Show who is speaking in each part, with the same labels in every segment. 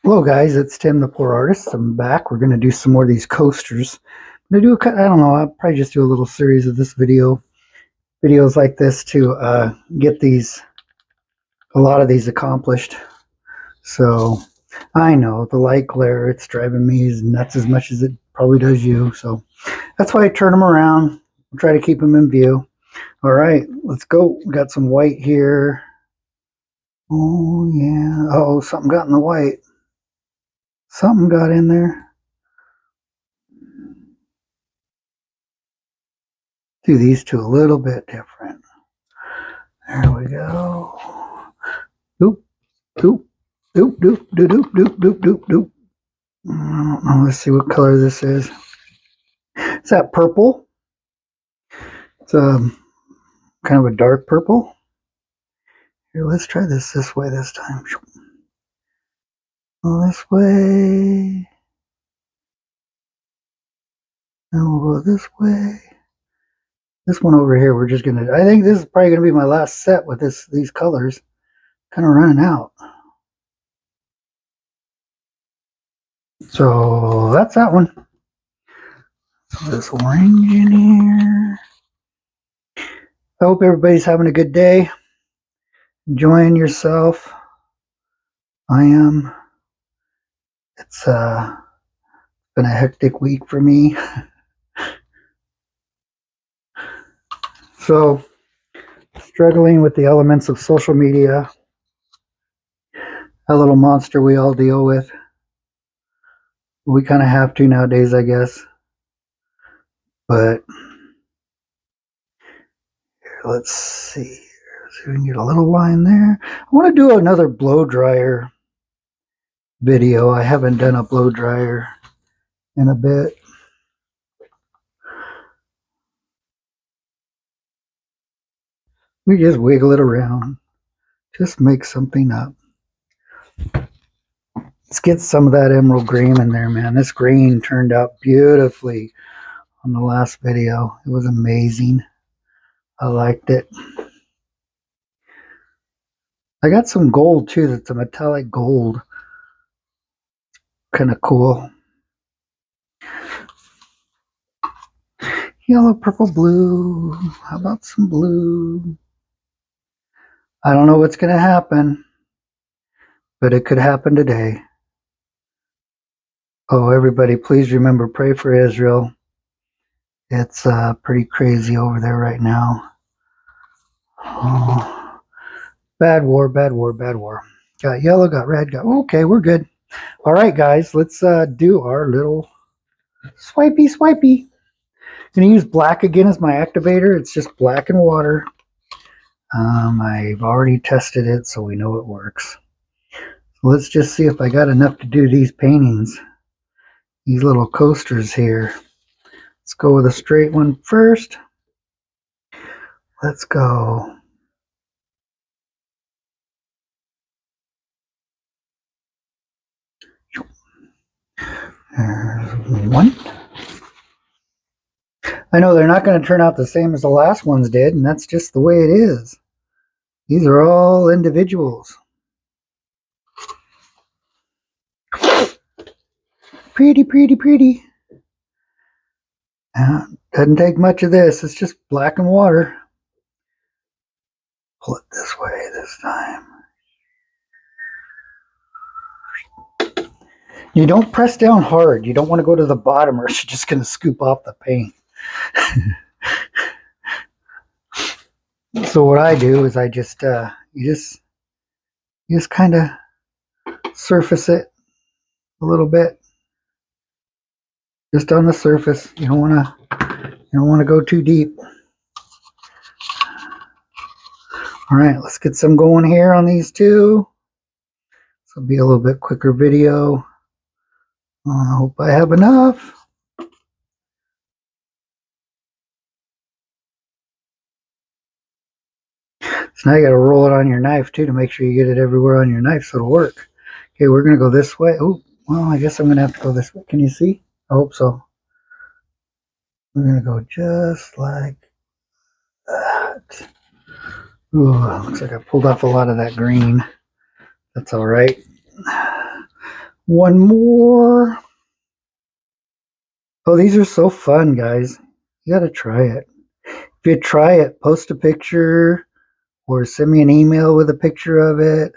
Speaker 1: Hello guys, it's Tim the Poor Artist. I'm back. We're going to do some more of these coasters. I'm going to do I don't know, I'll probably just do a little series of videos like this to get a lot of these accomplished. So I know the light glare, it's driving me nuts as much as it probably does you. So that's why I turn them around. I'll try to keep them in view. All right, let's go. We got some white here. Oh yeah. Oh, something got in the white. Something got in there. Do these two a little bit different. There we go. Doop, doop, doop, doop, doop, doop, doop, doop, doop, doop. I don't know. Let's see what color this is. Is that purple? It's kind of a dark purple. Here, let's try this way this time. Go this way. And we'll go this way. This one over here, we're just gonna. I think this is probably gonna be my last set with these colors. Kind of running out. So that's that one. So this orange in here. I hope everybody's having a good day, enjoying yourself. I am. It's been a hectic week for me. So, struggling with the elements of social media, a little monster we all deal with. We kind of have to nowadays, I guess. But here, let's see. So we can get a little line there. I want to do another blow dryer video. I haven't done a blow dryer in a bit. We just wiggle it around. Just make something up. Let's get some of that emerald green in there, man. This green turned out beautifully on the last video. It was amazing. I liked it. I got some gold too. That's a metallic gold. Kind of cool. Yellow, purple, blue. How about some blue? I don't know what's going to happen, but it could happen today. Oh, everybody, please remember, pray for Israel. It's pretty crazy over there right now. Oh, bad war, bad war, bad war. Got yellow, got red, got... Okay, we're good. All right, guys, let's do our little swipey. I'm going to use black again as my activator. It's just black and water. I've already tested it, so we know it works. So let's just see if I got enough to do these paintings. These little coasters here. Let's go with a straight one first. Let's go. There's one. I know they're not going to turn out the same as the last ones did, and that's just the way it is. These are all individuals. Pretty, pretty, pretty. Doesn't take much of this. It's just black and water. Pull it this way this time. You don't press down hard. You don't want to go to the bottom or it's just going to scoop off the paint. So what I do is I just, you just kind of surface it a little bit. Just on the surface. You don't want to go too deep. All right, let's get some going here on these two. This will be a little bit quicker video. I hope I have enough. So now you got to roll it on your knife too to make sure you get it everywhere on your knife so it'll work. Okay, we're going to go this way. Oh, well, I guess I'm going to have to go this way. Can you see? I hope so. We're going to go just like that. Ooh, looks like I pulled off a lot of that green. That's all right. One more. Oh, these are so fun, guys. You gotta try it. If you try it, post a picture or send me an email with a picture of it.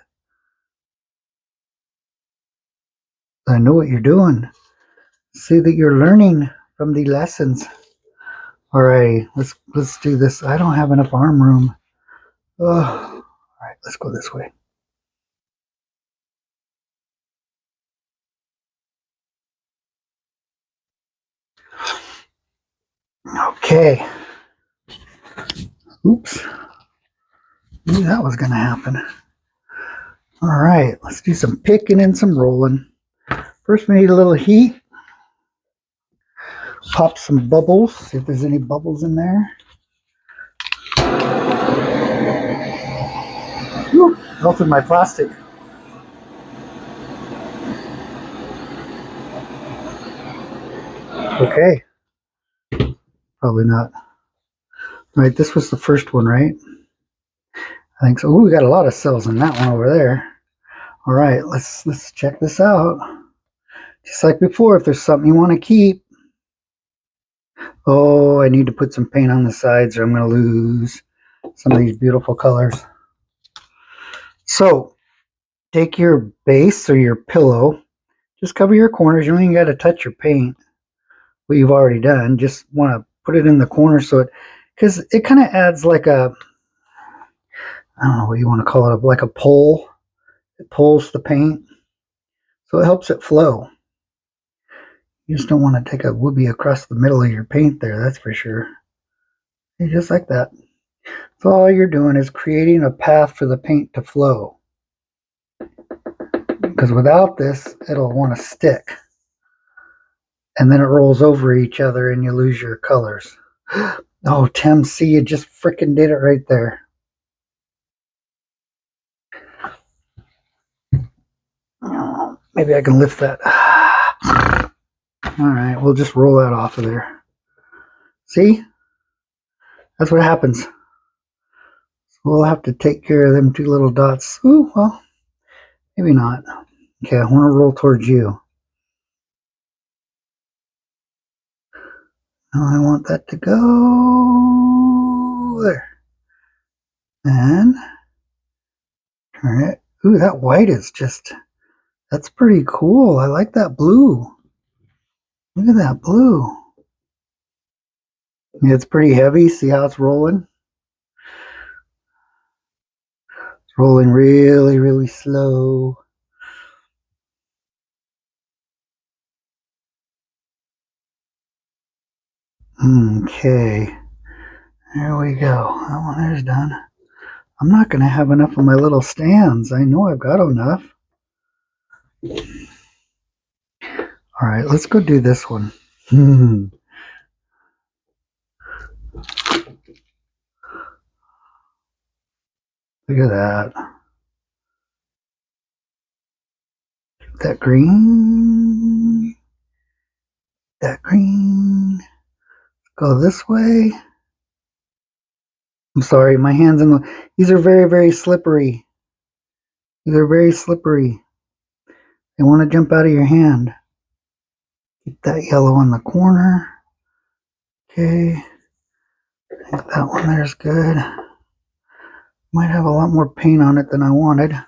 Speaker 1: I know what you're doing. See that you're learning from the lessons. Alrighty, let's do this. I don't have enough arm room. Oh, all right, let's go this way. Okay. Oops. Knew that was gonna happen. All right, let's do some picking and some rolling. First, we need a little heat. Pop some bubbles. See if there's any bubbles in there. Ooh, melted my plastic. Okay. Probably not. Right, this was the first one, right? I think so. Ooh, we got a lot of cells in that one over there. All right, let's check this out. Just like before, if there's something you want to keep. Oh, I need to put some paint on the sides or I'm going to lose some of these beautiful colors. So, take your base or your pillow. Just cover your corners. You don't even got to touch your paint. What you've already done. Just want to put it in the corner so it, because it kind of adds like a, I don't know what you want to call it, like a pull. It pulls the paint, so it helps it flow. You just don't want to take a whoopee across the middle of your paint there, that's for sure. And just like that. So all you're doing is creating a path for the paint to flow. Because without this, it'll want to stick. And then it rolls over each other and you lose your colors. Oh, Tim, see, you just freaking did it right there. Oh, maybe I can lift that. All right, we'll just roll that off of there. See? That's what happens. So we'll have to take care of them two little dots. Ooh, well, maybe not. Okay, I want to roll towards you. Now I want that to go there. And turn it. Ooh, that white is just, that's pretty cool. I like that blue. Look at that blue. It's pretty heavy. See how it's rolling? It's rolling really, really slow. Okay. There we go. That one there's done. I'm not going to have enough of my little stands. I know I've got enough. All right, let's go do this one. Look at that. That green. That green. Go this way. I'm sorry, my hands in the... These are very, very slippery. These are very slippery. They want to jump out of your hand. Get that yellow in the corner. Okay. I think that one there's good. Might have a lot more paint on it than I wanted.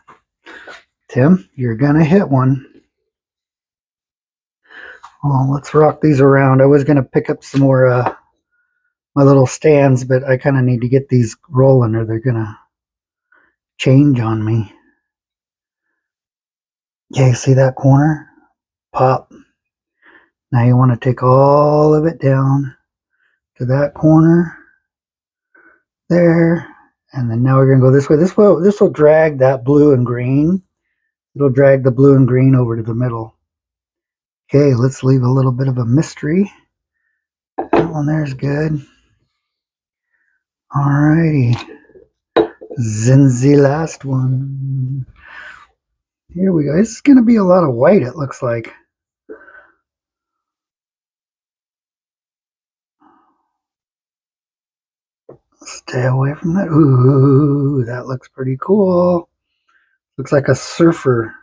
Speaker 1: Tim, you're gonna hit one. Oh, let's rock these around. I was gonna pick up some more my little stands, but I kind of need to get these rolling or they're gonna change on me. Okay, see that corner? Pop. Now you want to take all of it down to that corner there, and then now we're gonna go this way. This will drag that blue and green. It'll drag the blue and green over to the middle. Okay, let's leave a little bit of a mystery. That one there's good. Alrighty. Then the last one. Here we go. It's gonna be a lot of white, it looks like. Stay away from that. Ooh, that looks pretty cool. Looks like a surfer.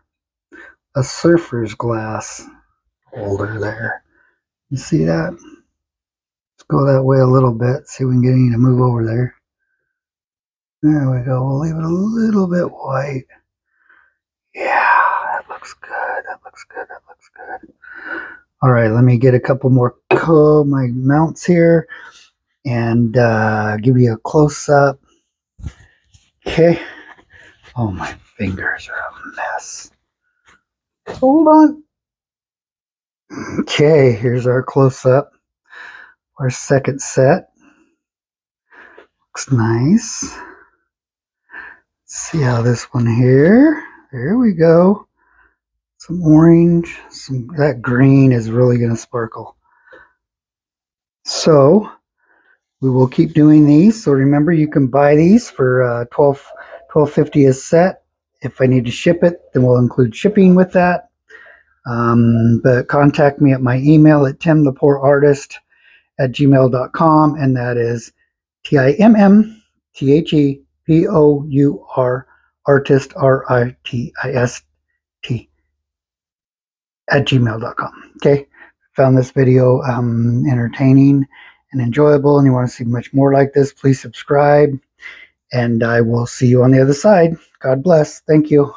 Speaker 1: a surfer's glass holder there. You see that? Let's go that way a little bit, see if we can get any to move over there. There we go. We'll leave it a little bit white. Yeah, that looks good. That looks good. That looks good. All right, let me get a couple more my mounts here and give you a close up. Okay. Oh, my fingers are a mess. Hold on. Okay, here's our close up. Our second set. Looks nice. See how this one here. There we go. Some orange. That green is really going to sparkle. So we will keep doing these. So remember, you can buy these for $12.50 a set. If I need to ship it, then we'll include shipping with that. But contact me at my email at timthepourartist@gmail.com, and that is TIMMTHEPOUR artist RITIST @gmail.com. Okay, found this video entertaining and enjoyable, and you want to see much more like this, please subscribe, and I will see you on the other side. God bless. Thank you.